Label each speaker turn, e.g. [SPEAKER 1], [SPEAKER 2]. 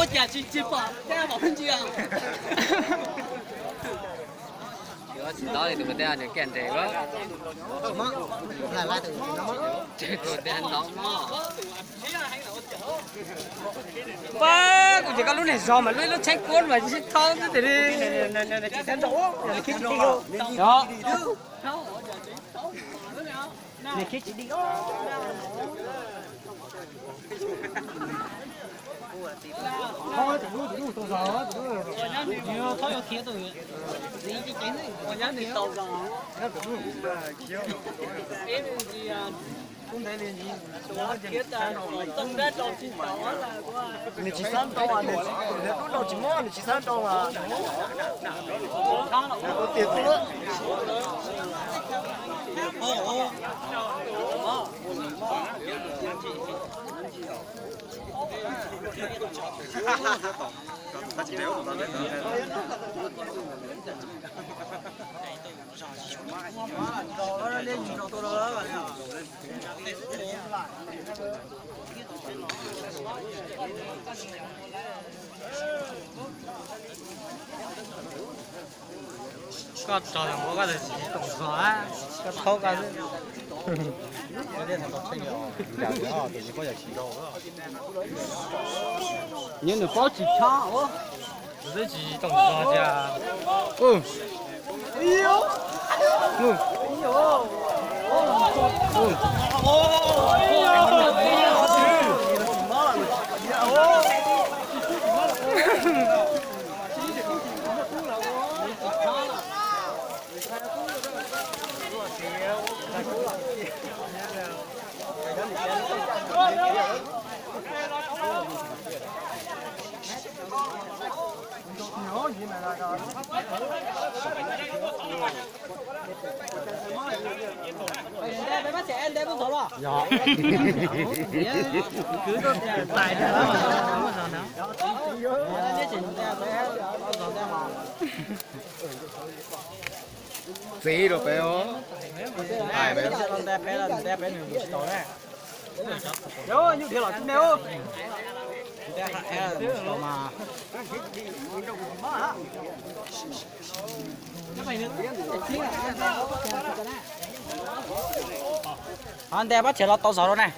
[SPEAKER 1] 我点去报，这样保分局啊。
[SPEAKER 2] Yo chỉ đó thì tụi ta được kèn thế quá.
[SPEAKER 3] Má, lại từ nó má.
[SPEAKER 2] Tụi ta nó mà. Ba, cũng chỉ có lúc này gió mà lúc check cuốn mà chỉ thao thế đi.
[SPEAKER 3] Này chị xem rõ, này kia chị đi đâu?
[SPEAKER 2] Đó.
[SPEAKER 3] Này kia chị đi đâu? Thôi thì đủ tàu gió,
[SPEAKER 1] nhiều thôi có kia tôi gì cái chén này có nhá thì tàu gió em gì à
[SPEAKER 3] không thấy liền gì.
[SPEAKER 1] kia ta tông đất trong chín tàu là quá
[SPEAKER 3] Này chỉ san tàu à, này lúc đầu chỉ mua này chỉ san tàu à. Có tiền không đó?
[SPEAKER 2] Có trò là có cái gì tổng gió á. Có thâu cái gì.
[SPEAKER 1] nhưng mà có chỉ cho
[SPEAKER 2] Cái gì tổng gió cha.
[SPEAKER 3] Ừ.
[SPEAKER 1] yêu
[SPEAKER 3] Ừ.
[SPEAKER 1] đây bác trẻ đây bác thổi vào
[SPEAKER 3] Dạ.
[SPEAKER 1] cứ có tài nữa mà sao nào nó chỉ ra bé còn ra mà
[SPEAKER 3] Gì rồi bé ó. Ai bé.
[SPEAKER 1] bé là bé nữa tổ đấy
[SPEAKER 3] Yo, như thế là chúng đeo.
[SPEAKER 1] mà anh đây bắt trẻ lọt to sáu rồi này